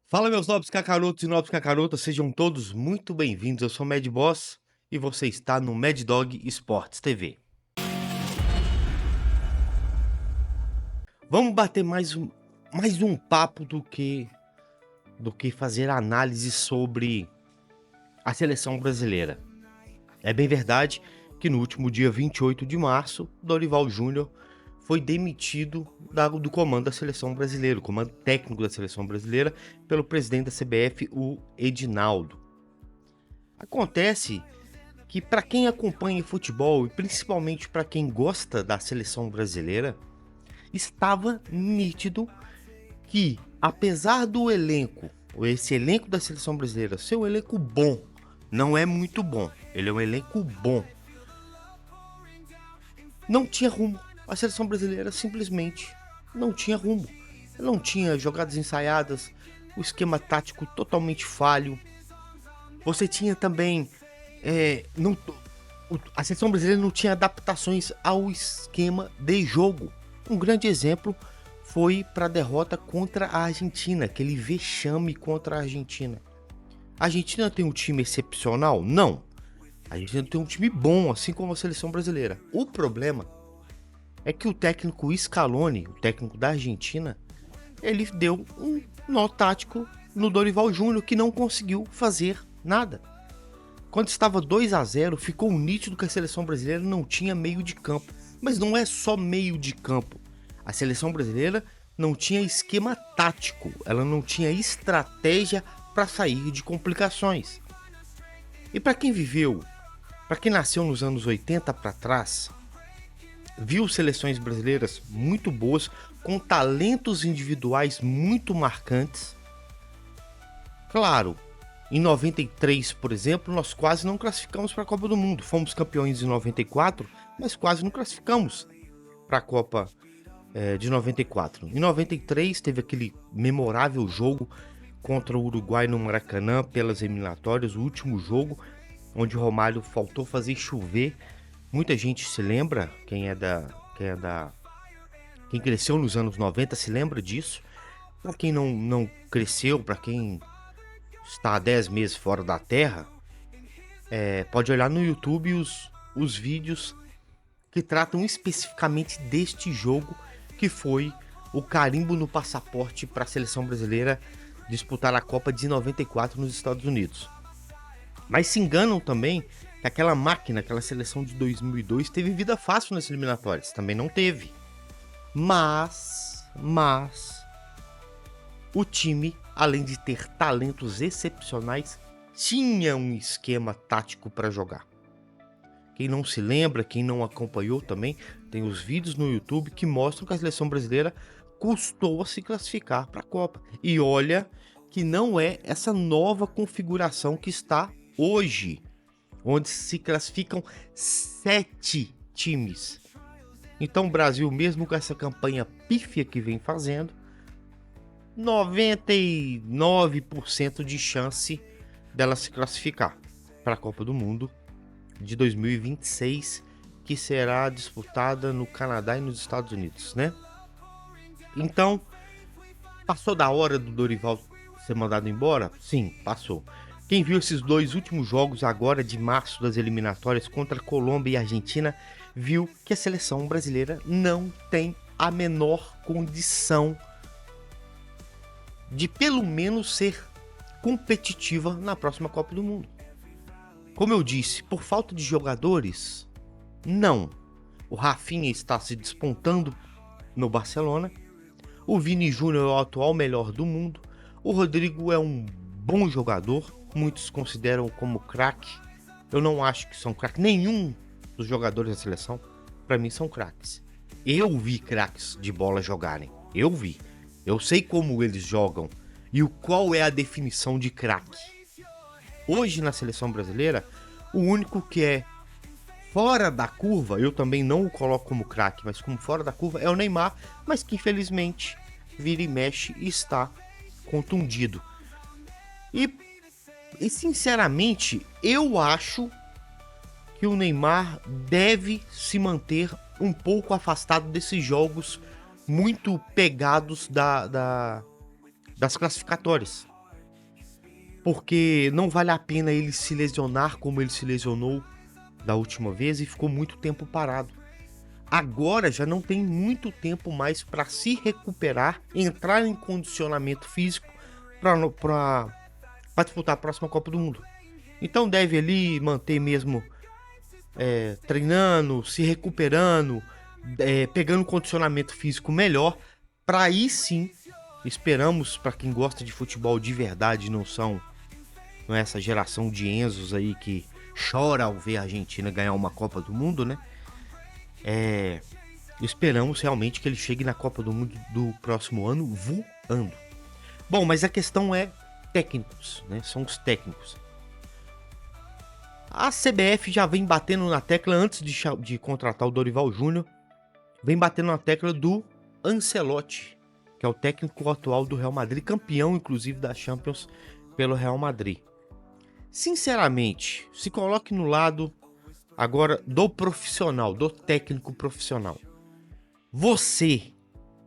Fala, meus nobres cacarotos e nobres cacarotas, sejam todos muito bem-vindos. Eu sou o Mad Boss e você está no Mad Dog Esportes TV. Vamos bater mais um papo do que fazer análise sobre a seleção brasileira. É bem verdade que no último dia 28 de março, Dorival Júnior foi demitido do comando da seleção brasileira, o comando técnico da seleção brasileira, pelo presidente da CBF, o Edinaldo. Acontece que para quem acompanha futebol e principalmente para quem gosta da seleção brasileira, estava nítido que, apesar do esse elenco da seleção brasileira ser um elenco bom, não é muito bom, ele é um elenco bom, não tinha rumo. A seleção brasileira simplesmente não tinha rumo, não tinha jogadas ensaiadas, o esquema tático totalmente falho. Você tinha também a seleção brasileira não tinha adaptações ao esquema de jogo. Um grande exemplo foi para a derrota contra a Argentina, aquele vexame contra a Argentina. A Argentina tem um time excepcional? Não. A Argentina tem um time bom, assim como a seleção brasileira. O problema é que o técnico Scaloni, o técnico da Argentina, ele deu um nó tático no Dorival Júnior, que não conseguiu fazer nada. Quando estava 2-0, ficou nítido que a seleção brasileira não tinha meio de campo. Mas não é só meio de campo. A seleção brasileira não tinha esquema tático, ela não tinha estratégia para sair de complicações. E para quem viveu, para quem nasceu nos anos 80 para trás, viu seleções brasileiras muito boas, com talentos individuais muito marcantes. Claro, em 93, por exemplo, nós quase não classificamos para a Copa do Mundo. Fomos campeões em 94, mas quase não classificamos para a Copa de 94. Em 93 teve aquele memorável jogo contra o Uruguai no Maracanã pelas eliminatórias, o último jogo onde o Romário faltou fazer chover. Muita gente se lembra, quem cresceu nos anos 90 se lembra disso. Para quem não cresceu, para quem está há 10 meses fora da Terra, pode olhar no YouTube os vídeos que tratam especificamente deste jogo, que foi o carimbo no passaporte para a seleção brasileira disputar a Copa de 94 nos Estados Unidos. Mas se enganam também que aquela máquina, aquela seleção de 2002 teve vida fácil nas eliminatórias. Também não teve. Mas o time, além de ter talentos excepcionais, tinha um esquema tático para jogar. Quem não se lembra, quem não acompanhou também, tem os vídeos no YouTube que mostram que a seleção brasileira custou a se classificar para a Copa. E olha que não é essa nova configuração que está hoje, onde se classificam 7 times. Então o Brasil, mesmo com essa campanha pífia que vem fazendo, 99% de chance dela se classificar para a Copa do Mundo de 2026, que será disputada no Canadá e nos Estados Unidos, né? Então, passou da hora do Dorival ser mandado embora? Sim, passou. Quem viu esses dois últimos jogos agora de março das eliminatórias contra Colômbia e Argentina, viu que a seleção brasileira não tem a menor condição de pelo menos ser competitiva na próxima Copa do Mundo. Como eu disse, por falta de jogadores, não. O Rafinha está se despontando no Barcelona. O Vini Júnior é o atual melhor do mundo. O Rodrigo é um bom jogador. Muitos consideram como craque. Eu não acho que são craques. Nenhum dos jogadores da seleção, para mim, são craques. Eu vi craques de bola jogarem. Eu vi. Eu sei como eles jogam e qual é a definição de craque. Hoje na seleção brasileira, o único que é fora da curva, eu também não o coloco como craque, mas como fora da curva, é o Neymar, mas que infelizmente vira e mexe e está contundido. E sinceramente, eu acho que o Neymar deve se manter um pouco afastado desses jogos muito pegados das classificatórias. porque não vale a pena ele se lesionar como ele se lesionou da última vez e ficou muito tempo parado. Agora já não tem muito tempo mais para se recuperar, entrar em condicionamento físico para disputar a próxima Copa do Mundo. Então deve ali manter mesmo treinando, se recuperando, pegando condicionamento físico melhor, para aí sim, esperamos, para quem gosta de futebol de verdade, não é essa geração de Enzos aí que chora ao ver a Argentina ganhar uma Copa do Mundo, né? Esperamos realmente que ele chegue na Copa do Mundo do próximo ano voando. Bom, mas a questão é técnicos, né? São os técnicos. A CBF já vem batendo na tecla, antes de contratar o Dorival Júnior, vem batendo na tecla do Ancelotti, que é o técnico atual do Real Madrid, campeão inclusive da Champions pelo Real Madrid. Sinceramente, se coloque no lado agora do profissional, do técnico profissional. Você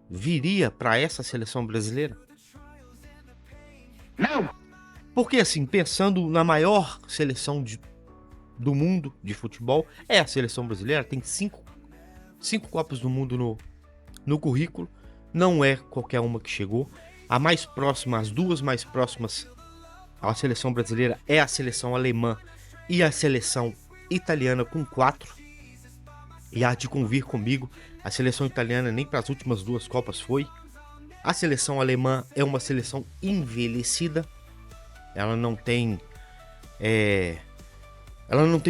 viria para essa seleção brasileira? Não! Porque assim, pensando na maior seleção do mundo de futebol, é a seleção brasileira, tem cinco Copas do Mundo no currículo, não é qualquer uma que chegou. A mais próxima, as duas mais próximas à seleção brasileira é a seleção alemã e a seleção italiana com 4. E há de convir comigo, a seleção italiana nem para as últimas 2 Copas foi. A seleção alemã é uma seleção envelhecida. Ela não tem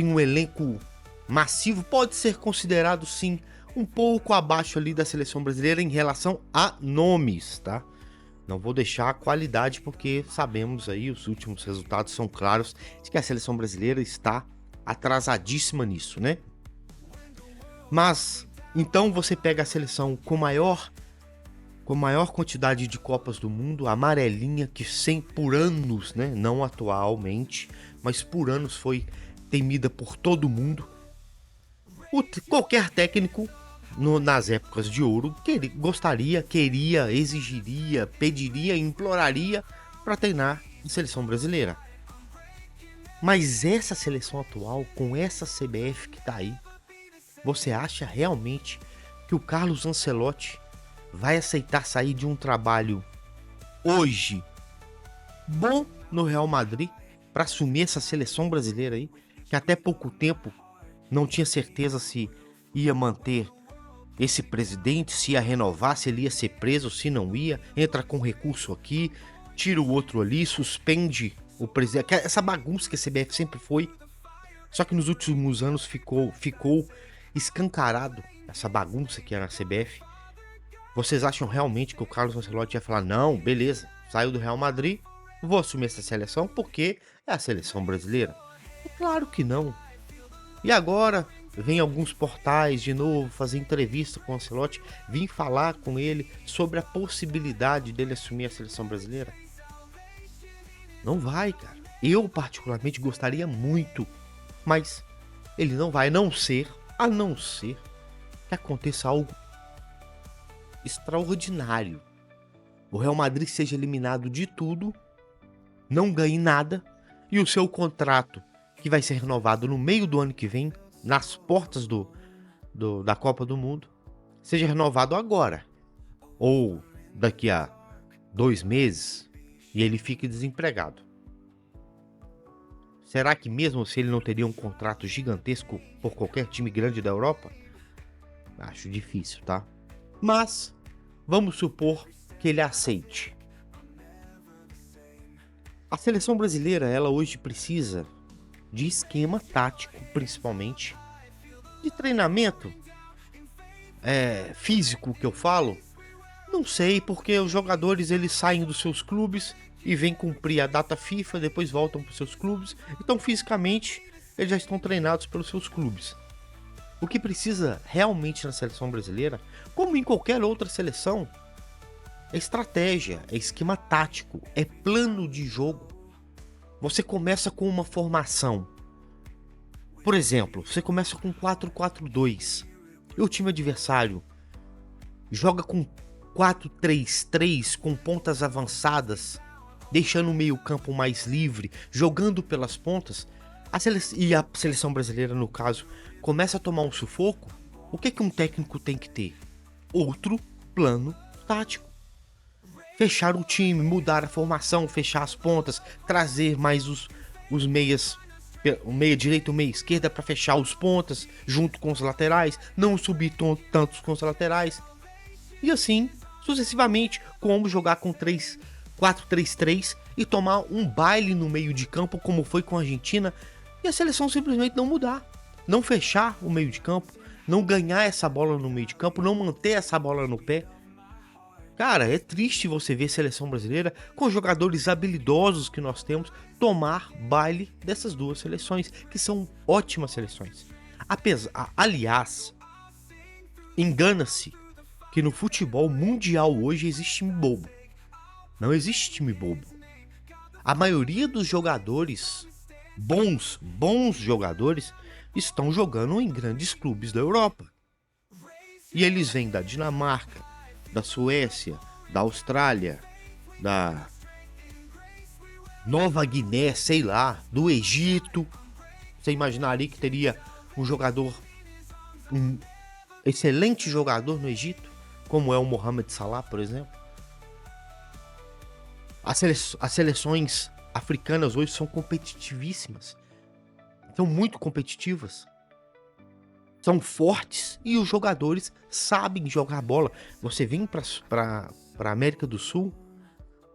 um elenco massivo. Pode ser considerado sim um pouco abaixo ali da seleção brasileira em relação a nomes, tá? Não vou deixar a qualidade, porque sabemos aí, os últimos resultados são claros de que a seleção brasileira está atrasadíssima nisso, né? Mas então você pega a seleção com maior quantidade de Copas do Mundo, a amarelinha, que por anos, né, não atualmente, mas por anos foi temida por todo mundo. Qualquer técnico nas épocas de ouro queria, exigiria, pediria, imploraria para treinar a seleção brasileira. Mas essa seleção atual, com essa CBF que tá aí, você acha realmente que o Carlos Ancelotti vai aceitar sair de um trabalho hoje bom no Real Madrid para assumir essa seleção brasileira aí, que até pouco tempo não tinha certeza se ia manter esse presidente, se ia renovar, se ele ia ser preso, se não ia, entra com recurso aqui, tira o outro ali, suspende o presidente, essa bagunça que a CBF sempre foi. Só que nos últimos anos ficou escancarado essa bagunça que era a CBF. Vocês acham realmente que o Carlos Ancelotti ia falar: não, beleza, saiu do Real Madrid, vou assumir essa seleção porque é a seleção brasileira? É claro que não. E agora vem alguns portais de novo fazer entrevista com o Ancelotti, vim falar com ele sobre a possibilidade dele assumir a seleção brasileira. Não vai, cara. Eu particularmente gostaria muito, mas ele não vai, a não ser que aconteça algo extraordinário. O Real Madrid seja eliminado de tudo, não ganhe nada, e o seu contrato, que vai ser renovado no meio do ano que vem, nas portas da Copa do Mundo, seja renovado agora, ou daqui a 2 meses, e ele fique desempregado. Será que mesmo se ele não teria um contrato gigantesco por qualquer time grande da Europa? Acho difícil, tá? Mas vamos supor que ele aceite. A seleção brasileira, ela hoje precisa de esquema tático, principalmente, de treinamento físico, que eu falo. Não sei, porque os jogadores eles saem dos seus clubes e vêm cumprir a data FIFA, depois voltam para os seus clubes. Então, fisicamente, eles já estão treinados pelos seus clubes. O que precisa realmente na seleção brasileira, como em qualquer outra seleção, é estratégia, é esquema tático, é plano de jogo. Você começa com uma formação. Por exemplo, você começa com 4-4-2 e o time adversário joga com 4-3-3 com pontas avançadas deixando o meio-campo mais livre, jogando pelas pontas, e a seleção brasileira, no caso, começa a tomar um sufoco, o que um técnico tem que ter? Outro plano tático. Fechar o time, mudar a formação, fechar as pontas, trazer mais os meias, o meia direita e o meia esquerda para fechar os pontas junto com os laterais, não subir tantos com os laterais. E assim, sucessivamente, como jogar com 4-3-3 e tomar um baile no meio de campo, como foi com a Argentina, e a seleção simplesmente não mudar, não fechar o meio de campo, não ganhar essa bola no meio de campo, não manter essa bola no pé. Cara, é triste você ver a seleção brasileira, com jogadores habilidosos que nós temos, tomar baile dessas duas seleções, que são ótimas seleções. Aliás, engana-se que no futebol mundial hoje existe time bobo. Não existe time bobo. A maioria dos jogadores, bons jogadores, estão jogando em grandes clubes da Europa. E eles vêm da Dinamarca, da Suécia, da Austrália, da Nova Guiné, sei lá, do Egito. Você imaginaria que teria um excelente jogador no Egito, como é o Mohamed Salah, por exemplo? As seleções africanas hoje são competitivíssimas, são muito competitivas, são fortes e os jogadores sabem jogar bola. Você vem para América do Sul,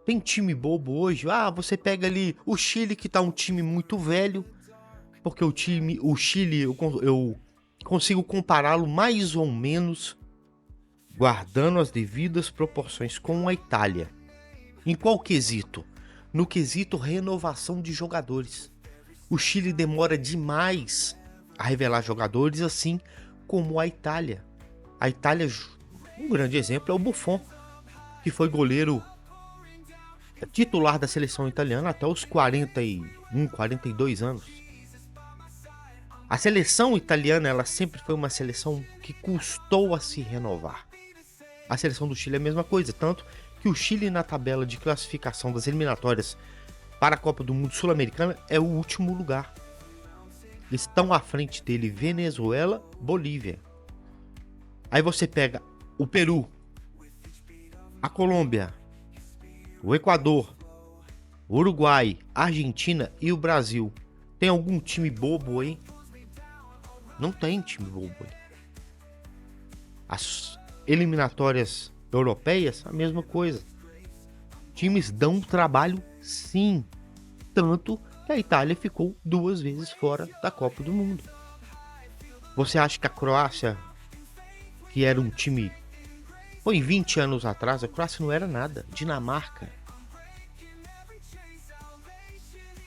tem time bobo hoje. Você pega ali o Chile, que tá um time muito velho, porque o Chile eu consigo compará-lo mais ou menos, guardando as devidas proporções, com a Itália. Em qual quesito? No quesito renovação de jogadores. O Chile demora demais a revelar jogadores, assim como a Itália. A Itália, um grande exemplo é o Buffon, que foi goleiro titular da seleção italiana até os 41, 42 anos. A seleção italiana, ela sempre foi uma seleção que custou a se renovar. A seleção do Chile é a mesma coisa, tanto que o Chile, na tabela de classificação das eliminatórias para a Copa do Mundo Sul-Americana, é o último lugar. Estão à frente dele Venezuela, Bolívia. Aí você pega o Peru, a Colômbia, o Equador, o Uruguai, a Argentina e o Brasil. Tem algum time bobo aí? Não tem time bobo aí. As eliminatórias europeias, a mesma coisa. Times dão trabalho, sim. Tanto que a Itália ficou 2 vezes fora da Copa do Mundo. Você acha que a Croácia, que era um time... Foi 20 anos atrás, a Croácia não era nada. Dinamarca.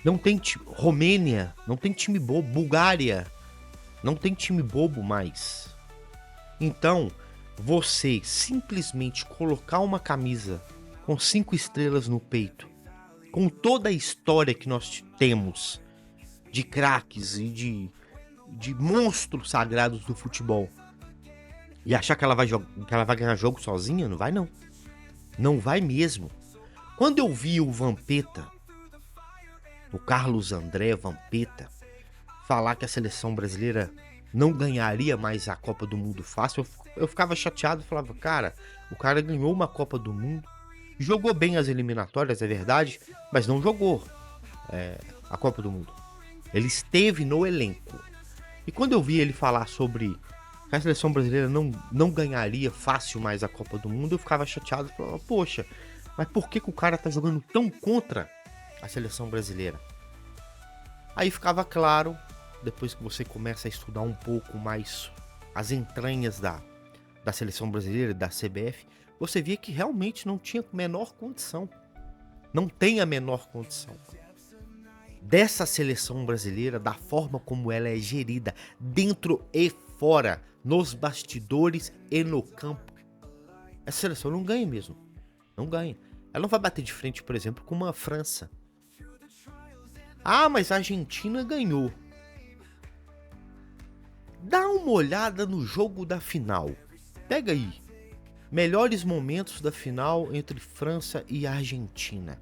Não tem time... Romênia, não tem time bobo. Bulgária, não tem time bobo mais. Então, você simplesmente colocar uma camisa com 5 estrelas no peito, com toda a história que nós temos de craques e de monstros sagrados do futebol, e achar que ela vai ganhar jogo sozinha, não vai não. Não vai mesmo. Quando eu vi o Vampeta, o Carlos André Vampeta, falar que a seleção brasileira não ganharia mais a Copa do Mundo fácil, eu ficava chateado e falava, cara, o cara ganhou uma Copa do Mundo, jogou bem as eliminatórias, é verdade, mas não jogou a Copa do Mundo. Ele esteve no elenco. E quando eu vi ele falar sobre que a seleção brasileira não ganharia fácil mais a Copa do Mundo, eu ficava chateado e falava, poxa, mas por que o cara tá jogando tão contra a seleção brasileira? Aí ficava claro, depois que você começa a estudar um pouco mais as entranhas da seleção brasileira, da CBF, você via que realmente não tinha a menor condição. Não tem a menor condição dessa seleção brasileira, da forma como ela é gerida, dentro e fora, nos bastidores e no campo. Essa seleção não ganha mesmo. Não ganha. Ela não vai bater de frente, por exemplo, com uma França. Mas a Argentina ganhou. Dá uma olhada no jogo da final. Pega aí. Melhores momentos da final entre França e Argentina.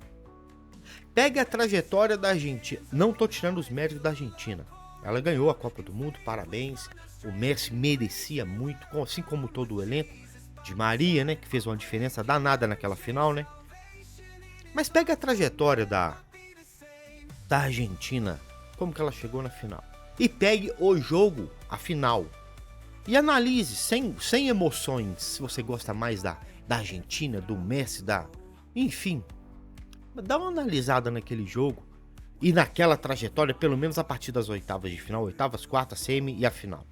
Pega a trajetória da Argentina. Não tô tirando os méritos da Argentina. Ela ganhou a Copa do Mundo, parabéns. O Messi merecia muito, assim como todo o elenco. De Maria, né, que fez uma diferença danada naquela final, né? Mas pega a trajetória da Argentina, como que ela chegou na final. E pegue o jogo, a final. E analise, sem emoções, se você gosta mais da Argentina, do Messi, enfim. Dá uma analisada naquele jogo e naquela trajetória, pelo menos a partir das oitavas de final, oitavas, quartas, semi e a final.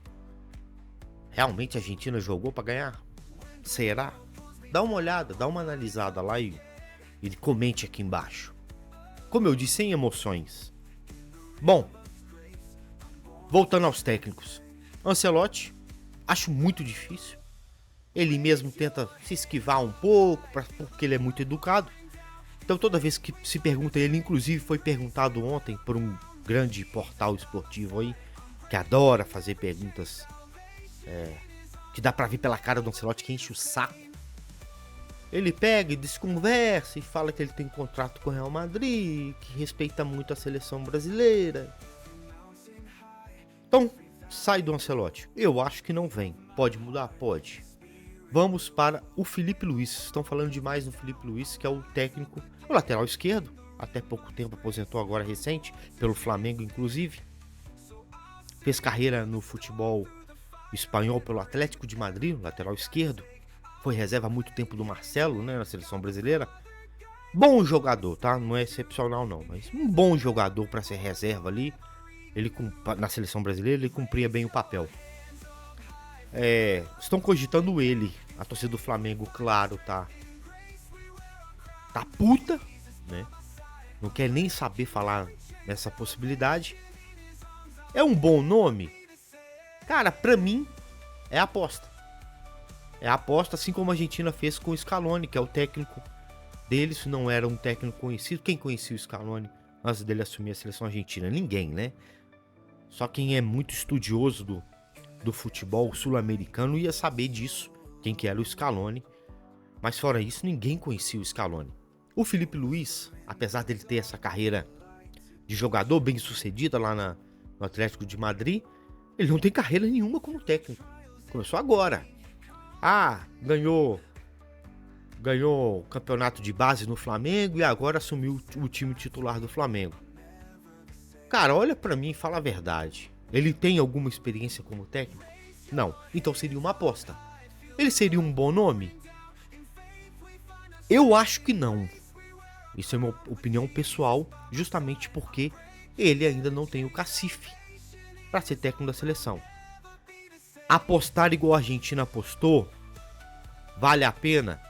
Realmente a Argentina jogou para ganhar? Será? Dá uma olhada, dá uma analisada lá e comente aqui embaixo. Como eu disse, sem emoções. Bom, voltando aos técnicos. Ancelotti, acho muito difícil. Ele mesmo tenta se esquivar um pouco, porque ele é muito educado. Então toda vez que se pergunta ele, inclusive foi perguntado ontem por um grande portal esportivo aí, que adora fazer perguntas que dá pra ver pela cara do Ancelotti que enche o saco. Ele pega e desconversa e fala que ele tem contrato com o Real Madrid, que respeita muito a seleção brasileira. Então, sai do Ancelotti. Eu acho que não vem. Pode mudar? Pode. Vamos para o Felipe Luiz. Estão falando demais no Felipe Luiz, que é o técnico, o lateral esquerdo. Até pouco tempo aposentou, agora recente, pelo Flamengo inclusive. Fez carreira no futebol espanhol pelo Atlético de Madrid, lateral esquerdo. Foi reserva há muito tempo do Marcelo, né, na seleção brasileira. Bom jogador, tá? Não é excepcional não, mas um bom jogador para ser reserva ali. Ele na seleção brasileira ele cumpria bem o papel. Estão cogitando ele. A torcida do Flamengo, claro, tá puta, né? Não quer nem saber falar nessa possibilidade. É um bom nome? Cara, pra mim, é aposta. É aposta, assim como a Argentina fez com o Scaloni, que é o técnico deles. Não era um técnico conhecido. Quem conhecia o Scaloni antes dele assumir a seleção argentina? Ninguém, né? Só quem é muito estudioso do futebol sul-americano ia saber disso, quem que era o Scaloni. Mas fora isso, ninguém conhecia o Scaloni. O Felipe Luiz, apesar dele ter essa carreira de jogador bem sucedida lá no Atlético de Madrid, ele não tem carreira nenhuma como técnico. Começou agora. Ganhou o campeonato de base no Flamengo e agora assumiu o time titular do Flamengo. Cara, olha pra mim e fala a verdade. Ele tem alguma experiência como técnico? Não. Então seria uma aposta. Ele seria um bom nome? Eu acho que não. Isso é uma opinião pessoal, justamente porque ele ainda não tem o cacife para ser técnico da seleção. Apostar igual a Argentina apostou, vale a pena?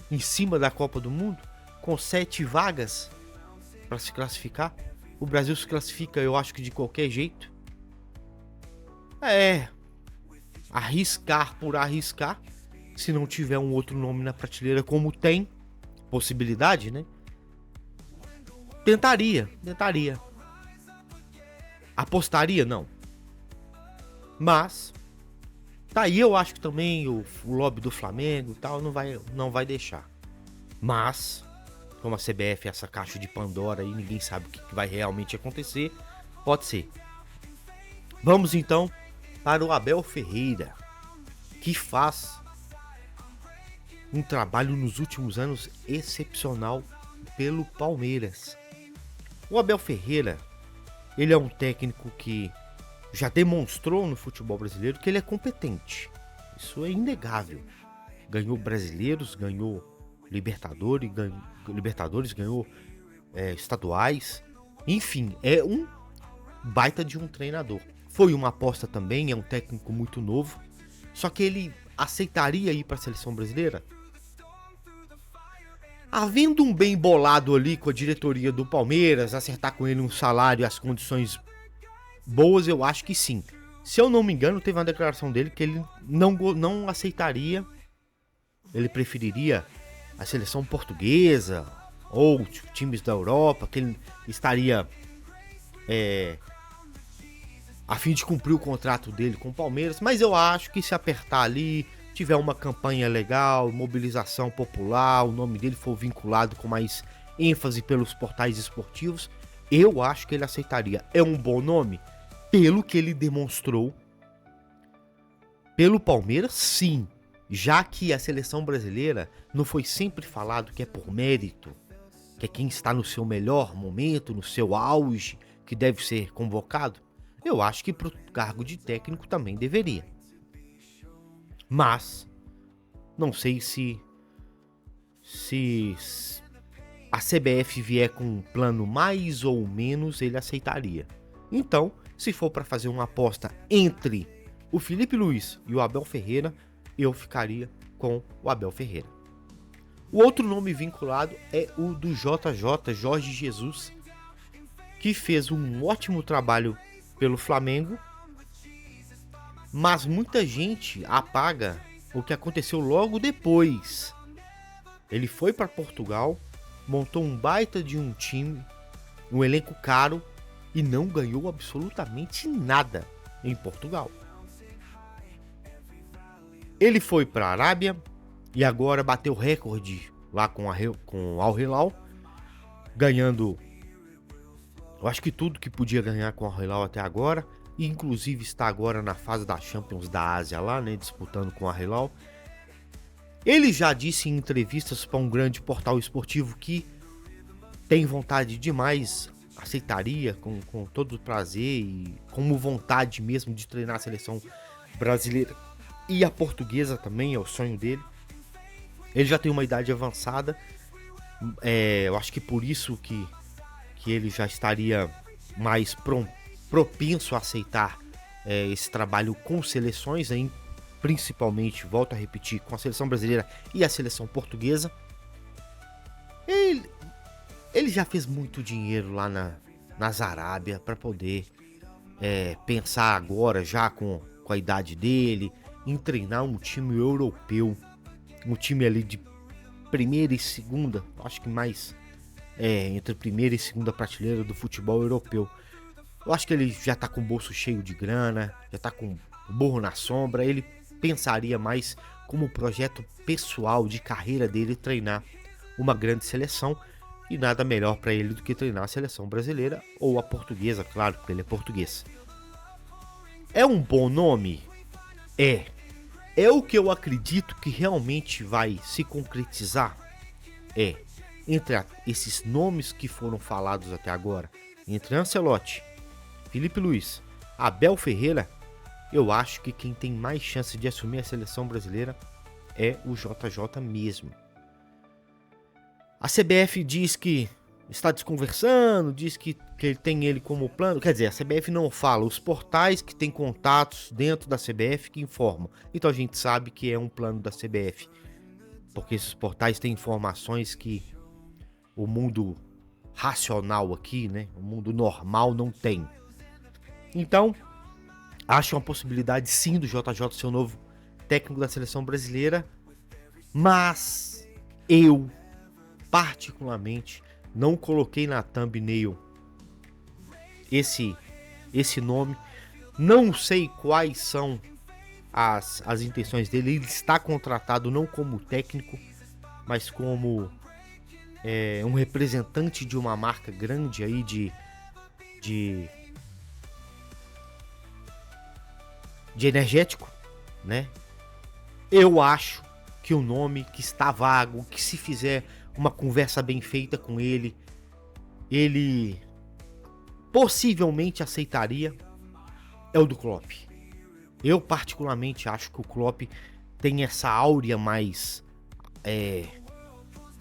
Em cima da Copa do Mundo, com 7 vagas para se classificar. O Brasil se classifica, eu acho que de qualquer jeito. Arriscar por arriscar. Se não tiver um outro nome na prateleira, como tem possibilidade, né? Tentaria. Apostaria, não. Mas tá aí, eu acho que também o lobby do Flamengo e tal não vai deixar. Mas como a CBF é essa caixa de Pandora e ninguém sabe o que vai realmente acontecer, pode ser. Vamos então para o Abel Ferreira, que faz um trabalho nos últimos anos excepcional pelo Palmeiras. O Abel Ferreira, ele é um técnico que já demonstrou no futebol brasileiro que ele é competente. Isso é inegável. Ganhou brasileiros, ganhou Libertadores, ganhou estaduais. Enfim, é um baita de um treinador. Foi uma aposta também, é um técnico muito novo. Só que ele aceitaria ir para a seleção brasileira? Havendo um bem bolado ali com a diretoria do Palmeiras, acertar com ele um salário e as condições boas, eu acho que sim. Se eu não me engano, teve uma declaração dele que ele não aceitaria, ele preferiria a seleção portuguesa ou times da Europa, que ele estaria a fim de cumprir o contrato dele com o Palmeiras. Mas eu acho que se apertar ali, tiver uma campanha legal, mobilização popular, o nome dele for vinculado com mais ênfase pelos portais esportivos, eu acho que ele aceitaria. É um bom nome? Pelo que ele demonstrou pelo Palmeiras, sim. Já que a seleção brasileira não foi sempre falado que é por mérito, que é quem está no seu melhor momento, no seu auge, que deve ser convocado, eu acho que para o cargo de técnico também deveria. Mas não sei se a CBF vier com um plano mais ou menos, ele aceitaria. Então, se for para fazer uma aposta entre o Felipe Luiz e o Abel Ferreira, eu ficaria com o Abel Ferreira. O outro nome vinculado é o do JJ, Jorge Jesus, que fez um ótimo trabalho pelo Flamengo, mas muita gente apaga o que aconteceu logo depois. Ele foi para Portugal, montou um baita de um time, um elenco caro e não ganhou absolutamente nada em Portugal. Ele foi para a Arábia e agora bateu recorde lá com o Al Hilal, ganhando, eu acho que tudo que podia ganhar com o Al Hilal até agora, e inclusive está agora na fase da Champions da Ásia lá, né, disputando com o Al Hilal. Ele já disse em entrevistas para um grande portal esportivo que tem vontade demais, aceitaria com todo o prazer e como vontade mesmo de treinar a seleção brasileira e a portuguesa também, é o sonho dele. Ele já tem uma idade avançada, eu acho que por isso que ele já estaria mais propenso a aceitar esse trabalho com seleções, hein? Principalmente, volto a repetir, com a seleção brasileira e a seleção portuguesa. Ele já fez muito dinheiro lá nas Arábia para poder pensar agora, já com a idade dele, em treinar um time europeu, um time ali de primeira e segunda, acho que mais entre primeira e segunda prateleira do futebol europeu. Eu acho que ele já tá com o bolso cheio de grana, já tá com o burro na sombra, ele pensaria mais como projeto pessoal de carreira dele treinar uma grande seleção, e nada melhor para ele do que treinar a seleção brasileira ou a portuguesa, claro, porque ele é português. É um bom nome? É o que eu acredito que realmente vai se concretizar? Entre esses nomes que foram falados até agora, entre Ancelotti, Felipe Luiz, Abel Ferreira, eu acho que quem tem mais chance de assumir a seleção brasileira é o JJ mesmo. A CBF diz que está desconversando, diz que tem ele como plano. Quer dizer, a CBF não fala, os portais que têm contatos dentro da CBF que informam. Então a gente sabe que é um plano da CBF, porque esses portais têm informações que o mundo racional aqui, né, o mundo normal não tem. Então, acho uma possibilidade sim do JJ ser o novo técnico da seleção brasileira, mas eu particularmente não coloquei na thumbnail esse nome. Não sei quais são as intenções dele. Ele está contratado não como técnico, mas como um representante de uma marca grande aí de energético, né? Eu acho que o nome que está vago, que se fizer uma conversa bem feita com ele possivelmente aceitaria, é o do Klopp. Eu particularmente acho que o Klopp tem essa áurea mais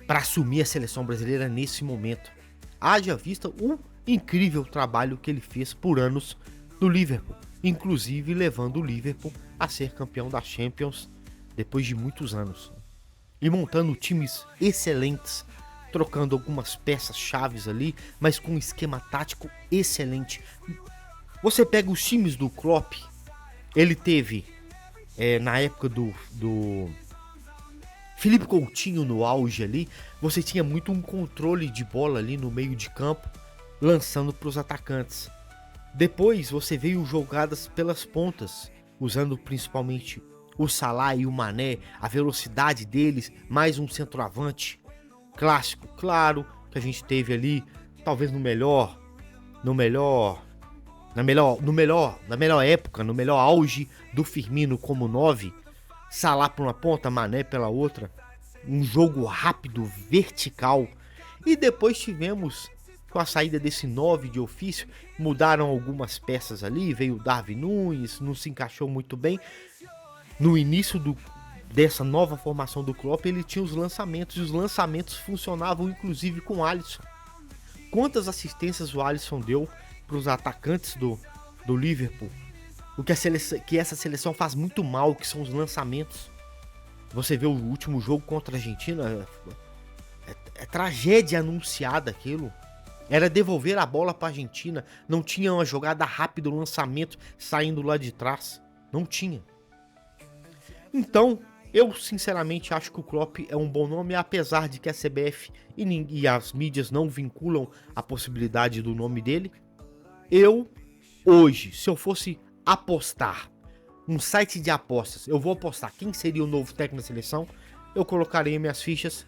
para assumir a seleção brasileira nesse momento. Haja vista o incrível trabalho que ele fez por anos no Liverpool, inclusive levando o Liverpool a ser campeão da Champions depois de muitos anos, e montando times excelentes, trocando algumas peças chaves ali, mas com um esquema tático excelente. Você pega os times do Klopp, ele teve na época do Felipe Coutinho no auge ali, você tinha muito um controle de bola ali no meio de campo, lançando para os atacantes. Depois você veio jogadas pelas pontas, usando principalmente o Salah e o Mané, a velocidade deles, mais um centroavante clássico, claro, que a gente teve ali, talvez na melhor época, no melhor auge do Firmino como 9, Salah por uma ponta, Mané pela outra, um jogo rápido, vertical. E depois tivemos, com a saída desse 9 de ofício, mudaram algumas peças ali, veio o Darwin Núñez, não se encaixou muito bem. No início dessa nova formação do Klopp, ele tinha os lançamentos, e os lançamentos funcionavam inclusive com o Alisson. Quantas assistências o Alisson deu para os atacantes do Liverpool? O que essa seleção faz muito mal, que são os lançamentos. Você vê o último jogo contra a Argentina, é tragédia anunciada aquilo. Era devolver a bola para a Argentina, não tinha uma jogada rápida, um lançamento saindo lá de trás, não tinha. Então, eu sinceramente acho que o Klopp é um bom nome, apesar de que a CBF e as mídias não vinculam a possibilidade do nome dele. Eu, hoje, se eu fosse apostar, um site de apostas, eu vou apostar quem seria o novo técnico da seleção, eu colocaria minhas fichas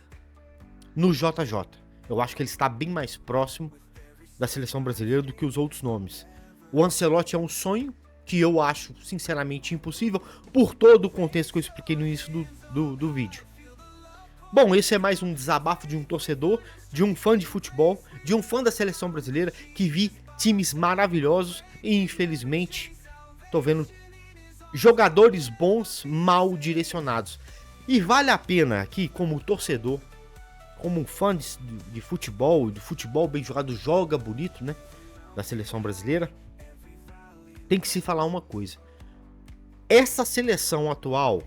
no JJ. Eu acho que ele está bem mais próximo da seleção brasileira do que os outros nomes. O Ancelotti é um sonho que eu acho sinceramente impossível, por todo o contexto que eu expliquei no início do vídeo. Bom, esse é mais um desabafo de um torcedor, de um fã de futebol, de um fã da seleção brasileira, que vi times maravilhosos e infelizmente tô vendo jogadores bons mal direcionados. E vale a pena aqui, como torcedor, como um fã de futebol, de futebol bem jogado, joga bonito, né, da seleção brasileira, tem que se falar uma coisa. Essa seleção atual,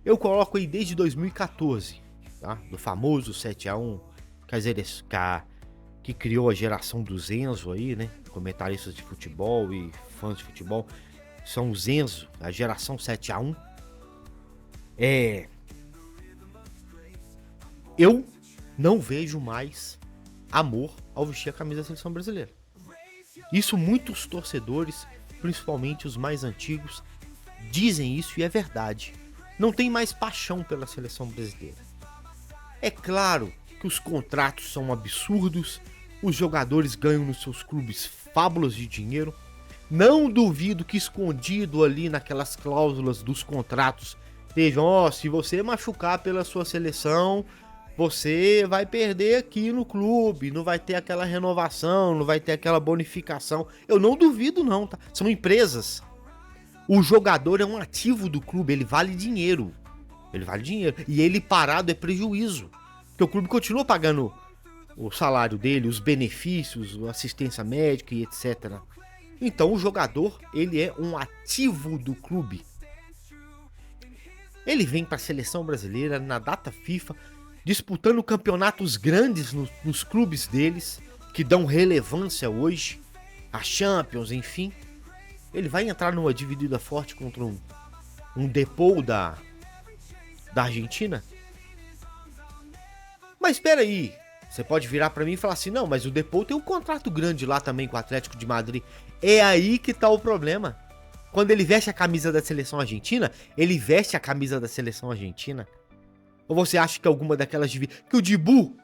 eu coloco aí desde 2014, tá? Do famoso 7-1, que criou a geração do Zenzo aí, né? Comentaristas de futebol e fãs de futebol. São os Zenzo, a geração 7-1. Eu não vejo mais amor ao vestir a camisa da seleção brasileira. Isso muitos torcedores, principalmente os mais antigos, dizem isso e é verdade. Não tem mais paixão pela seleção brasileira. É claro que os contratos são absurdos, os jogadores ganham nos seus clubes fábulas de dinheiro. Não duvido que escondido ali naquelas cláusulas dos contratos estejam, se você machucar pela sua seleção, você vai perder aqui no clube, não vai ter aquela renovação, não vai ter aquela bonificação. Eu não duvido não, tá? São empresas. O jogador é um ativo do clube, ele vale dinheiro. Ele vale dinheiro. E ele parado é prejuízo. Porque o clube continua pagando o salário dele, os benefícios, a assistência médica e etc. Então o jogador, ele é um ativo do clube. Ele vem para a seleção brasileira na data FIFA, disputando campeonatos grandes nos clubes deles, que dão relevância hoje, a Champions, enfim. Ele vai entrar numa dividida forte contra um Depou da Argentina? Mas espera aí, você pode virar para mim e falar assim, não, mas o Depou tem um contrato grande lá também com o Atlético de Madrid. É aí que tá o problema. Quando ele veste a camisa da seleção argentina, ele veste a camisa da seleção argentina. Ou você acha que alguma daquelas... Que o Dibu,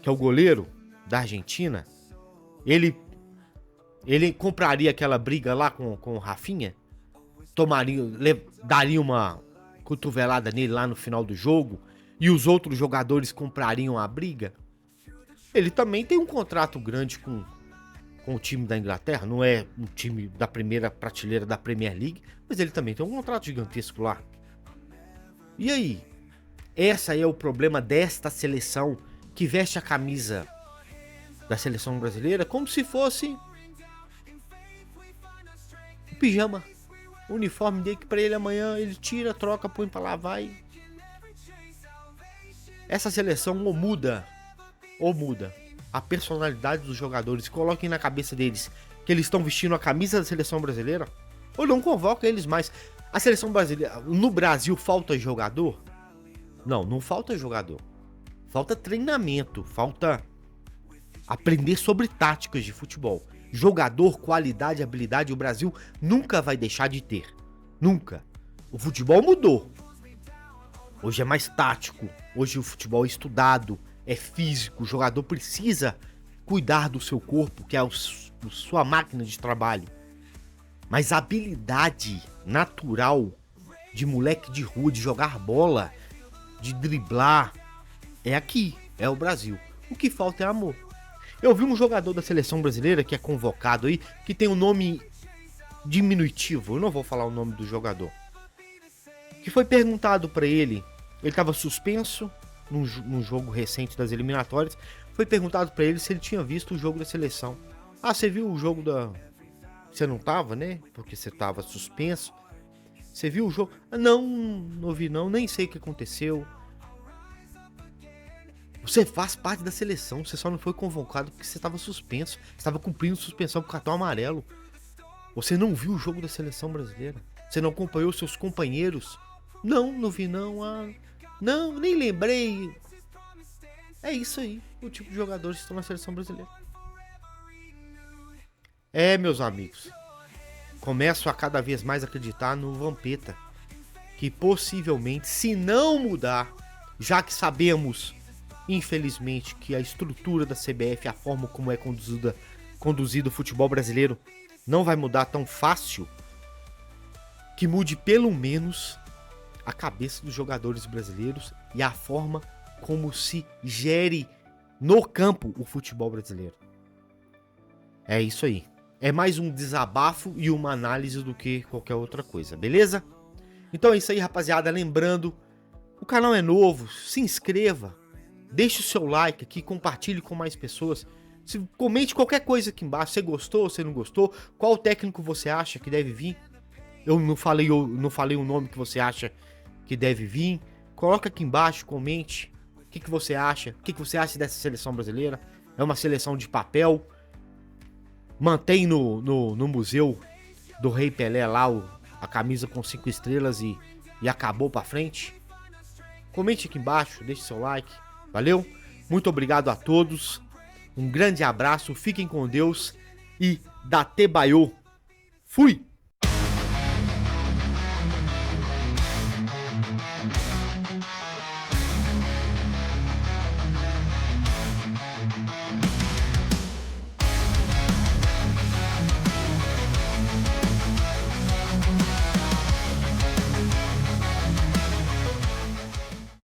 que é o goleiro da Argentina, ele compraria aquela briga lá com o Rafinha? Daria uma cotovelada nele lá no final do jogo? E os outros jogadores comprariam a briga? Ele também tem um contrato grande com o time da Inglaterra. Não é um time da primeira prateleira da Premier League, mas ele também tem um contrato gigantesco lá. E aí? Esse é o problema desta seleção, que veste a camisa da seleção brasileira como se fosse o pijama, o uniforme dele, que pra ele amanhã ele tira, troca, põe pra lavar e... Essa seleção ou muda a personalidade dos jogadores, coloquem na cabeça deles que eles estão vestindo a camisa da seleção brasileira, ou não convoca eles mais. A seleção brasileira, no Brasil, falta jogador? Não falta jogador. Falta treinamento, falta aprender sobre táticas de futebol. Jogador, qualidade, habilidade, o Brasil nunca vai deixar de ter. Nunca. O futebol mudou. Hoje é mais tático. Hoje o futebol é estudado, é físico, o jogador precisa cuidar do seu corpo, que é sua máquina de trabalho. Mas a habilidade natural de moleque de rua, de jogar bola, de driblar, é aqui, é o Brasil. O que falta é amor. Eu vi um jogador da seleção brasileira que é convocado aí, que tem um nome diminutivo, eu não vou falar o nome do jogador, que foi perguntado pra ele estava suspenso num jogo recente das eliminatórias, foi perguntado pra ele se ele tinha visto o jogo da seleção. Ah, você viu o jogo da... Você não tava, né? Porque você tava suspenso. Você viu o jogo? Ah, não vi não, nem sei o que aconteceu. Você faz parte da seleção, você só não foi convocado porque você estava suspenso. Você estava cumprindo suspensão com cartão amarelo. Você não viu o jogo da seleção brasileira? Você não acompanhou seus companheiros? Não vi não. Não, nem lembrei. É isso aí, o tipo de jogadores que estão na seleção brasileira. É, meus amigos, começo a cada vez mais acreditar no Vampeta, que possivelmente, se não mudar, já que sabemos, infelizmente, que a estrutura da CBF, a forma como é conduzido o futebol brasileiro, não vai mudar tão fácil, que mude pelo menos a cabeça dos jogadores brasileiros e a forma como se gere no campo o futebol brasileiro. É isso aí. É mais um desabafo e uma análise do que qualquer outra coisa, beleza? Então é isso aí, rapaziada. Lembrando, o canal é novo, se inscreva, deixe o seu like aqui, compartilhe com mais pessoas. Comente qualquer coisa aqui embaixo, você gostou, você não gostou, qual técnico você acha que deve vir. Eu não falei o nome que você acha que deve vir. Coloca aqui embaixo, comente o que você acha, o que você acha dessa seleção brasileira. É uma seleção de papel. Mantém no museu do Rei Pelé lá a camisa com 5 estrelas e acabou pra frente. Comente aqui embaixo, deixe seu like. Valeu? Muito obrigado a todos. Um grande abraço, fiquem com Deus e Datê Baiô. Fui!